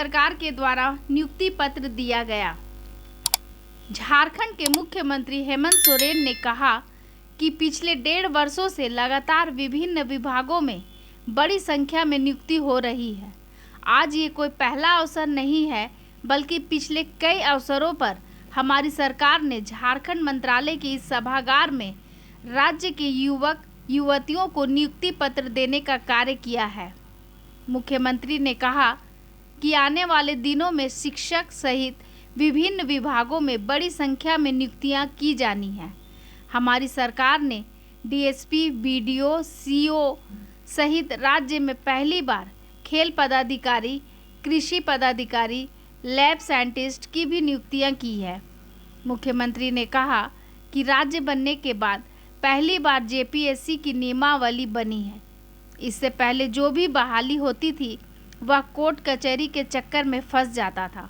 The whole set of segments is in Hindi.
सरकार के द्वारा नियुक्ति पत्र दिया गया। झारखंड के मुख्यमंत्री हेमंत सोरेन ने कहा कि पिछले 1.5 वर्षों से लगातार विभिन्न विभागों में बड़ी संख्या में नियुक्ति हो रही है। आज ये कोई पहला अवसर नहीं है, बल्कि पिछले कई अवसरों पर हमारी सरकार ने झारखंड मंत्रालय के इस सभागार में राज्य के युवक युवतियों को नियुक्ति पत्र देने का कार्य किया है। मुख्यमंत्री ने कहा कि आने वाले दिनों में शिक्षक सहित विभिन्न विभागों में बड़ी संख्या में नियुक्तियां की जानी हैं। हमारी सरकार ने डीएसपी, बीडीओ, सीओ सहित राज्य में पहली बार खेल पदाधिकारी, कृषि पदाधिकारी, लैब साइंटिस्ट की भी नियुक्तियां की है। मुख्यमंत्री ने कहा कि राज्य बनने के बाद पहली बार जेपीएससी की नियमावली बनी है। इससे पहले जो भी बहाली होती थी वह कोर्ट कचहरी के चक्कर में फंस जाता था।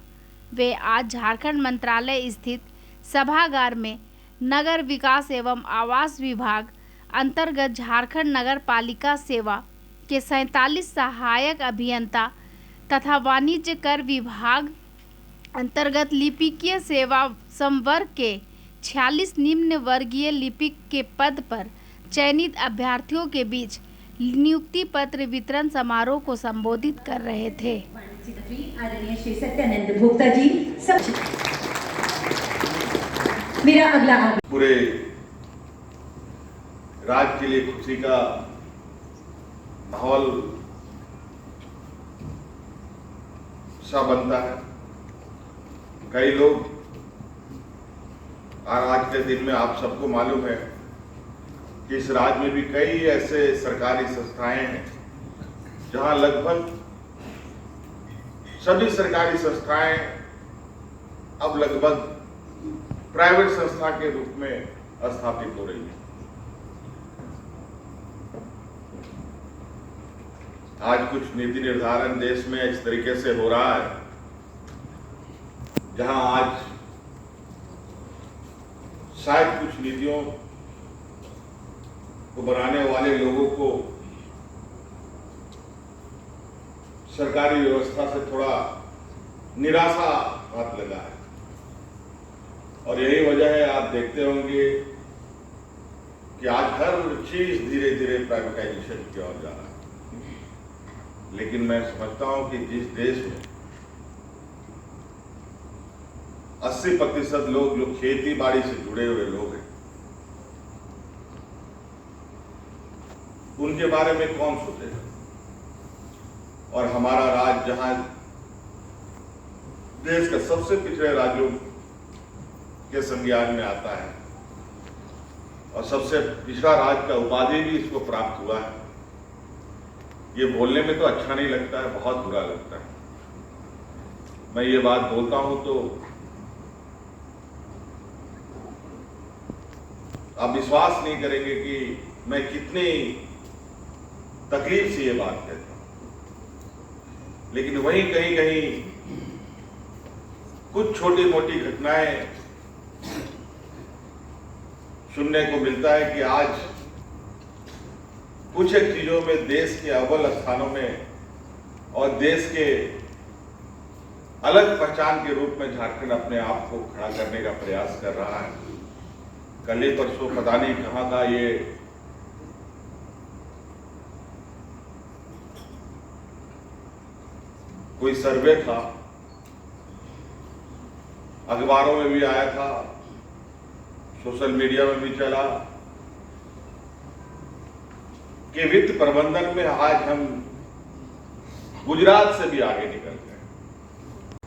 वे आज झारखंड मंत्रालय स्थित सभागार में नगर विकास एवं आवास विभाग अंतर्गत झारखंड नगर पालिका सेवा के 47 सहायक अभियंता तथा वाणिज्य कर विभाग अंतर्गत लिपिकीय सेवा संवर्ग के 46 निम्न वर्गीय लिपिक के पद पर चयनित अभ्यर्थियों के बीच नियुक्ति पत्र वितरण समारोह को संबोधित कर रहे थे। आदरणीय श्री सत्यानंद भोक्ता जी, मेरा अगला पूरे राज्य के लिए खुशी का माहौल सा बनता है। कई लोग आज के दिन में आप सबको मालूम है कि इस राज्य में भी कई ऐसे सरकारी संस्थाएं हैं जहां लगभग सभी सरकारी संस्थाएं अब लगभग प्राइवेट संस्था के रूप में स्थापित हो रही है। आज कुछ नीति निर्धारण देश में इस तरीके से हो रहा है जहां आज शायद कुछ नीतियों को बनाने वाले लोगों को सरकारी व्यवस्था से थोड़ा निराशा हाथ लगा है और यही वजह है, आप देखते होंगे कि आज हर चीज धीरे धीरे प्राइवेटाइजेशन की ओर जा रहा है। लेकिन मैं समझता हूं कि जिस देश में 80% लोग जो खेती बाड़ी से जुड़े हुए लोग हैं, उनके बारे में कौन सोचेगा। और हमारा राज्य जहां देश के सबसे पिछड़े राज्यों के संज्ञान में आता है और सबसे पिछड़ा राज्य का उपाधि भी इसको प्राप्त हुआ है, ये बोलने में तो अच्छा नहीं लगता है, बहुत बुरा लगता है। मैं ये बात बोलता हूं तो आप विश्वास नहीं करेंगे कि मैं कितनी तकलीफ से ये बात कहता हूं। लेकिन वहीं कहीं कहीं कुछ छोटी मोटी घटनाएं सुनने को मिलता है कि आज कुछ एक चीजों में देश के अव्वल स्थानों में और देश के अलग पहचान के रूप में झारखंड अपने आप को खड़ा करने का प्रयास कर रहा है। कल ही परसों पता नहीं कहां था ये कोई सर्वे था, अखबारों में भी आया था, सोशल मीडिया में भी चला कि वित्त प्रबंधन में आज हम गुजरात से भी आगे निकल गए।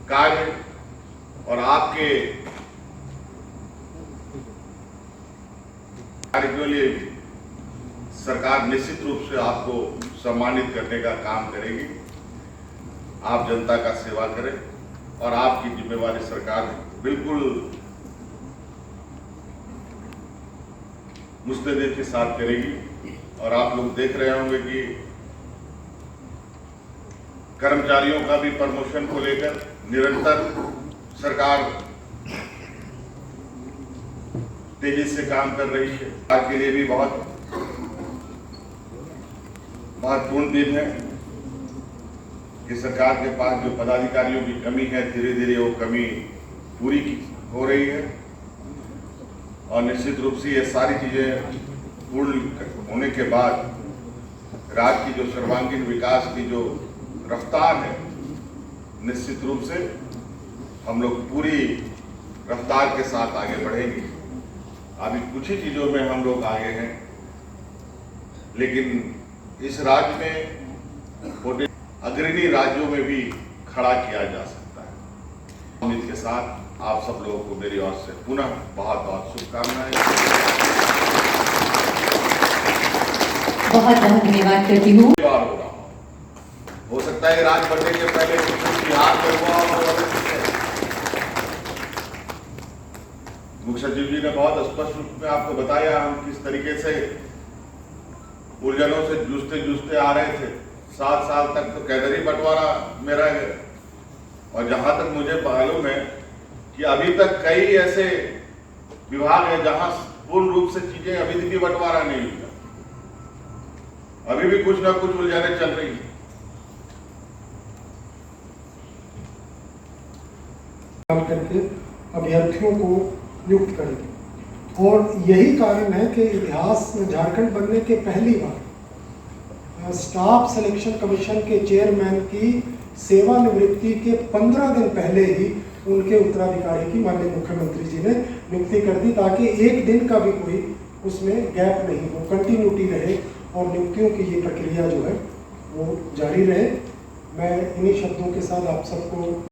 कार्य और आपके कार्य के लिए सरकार निश्चित रूप से आपको सम्मानित करने का काम करेगी। आप जनता का सेवा करें और आपकी जिम्मेवारी सरकार बिल्कुल मुस्तैदी के साथ करेगी। और आप लोग देख रहे होंगे कि कर्मचारियों का भी प्रमोशन को लेकर निरंतर सरकार तेजी से काम कर रही है। आज के लिए भी बहुत महत्वपूर्ण दिन है। कि सरकार के पास जो पदाधिकारियों की कमी है, धीरे धीरे वो कमी पूरी हो रही है और निश्चित रूप से ये सारी चीज़ें पूर्ण होने के बाद राज्य की जो सर्वांगीण विकास की जो रफ्तार है, निश्चित रूप से हम लोग पूरी रफ्तार के साथ आगे बढ़ेंगे। अभी कुछ ही चीज़ों में हम लोग आगे हैं, लेकिन इस राज्य में अग्रणी राज्यों में भी खड़ा किया जा सकता है। उम्मीद के साथ आप सब लोगों को मेरी ओर से पुनः बहुत बहुत शुभकामनाएं। बहुत बहुत धन्यवाद करती हूँ। हो सकता है राज बनने के पहले बिहार में हुआ और मुख्य सचिव जी ने बहुत स्पष्ट रूप में आपको बताया हम किस तरीके से उलझनों से जूझते आ रहे थे। 7 साल तक तो कैडरी बंटवारा में रह गए और जहां तक मुझे मालूम है कि अभी तक कई ऐसे विभाग हैं जहां पूर्ण रूप से चीजें अभी भी बंटवारा नहीं हुआ, अभी भी कुछ ना कुछ उलझनें चल रही हैं। काम करके अभ्यर्थियों को नियुक्त करेंगे और यही कारण है कि इतिहास में झारखंड बनने के पहली बार स्टाफ सिलेक्शन कमीशन के चेयरमैन की सेवानिवृत्ति के 15 दिन पहले ही उनके उत्तराधिकारी की माननीय मुख्यमंत्री जी ने नियुक्ति कर दी, ताकि एक दिन का भी कोई उसमें गैप नहीं हो, कंटिन्यूटी रहे और नियुक्तियों की ये प्रक्रिया जो है वो जारी रहे। मैं इन्हीं शब्दों के साथ आप सबको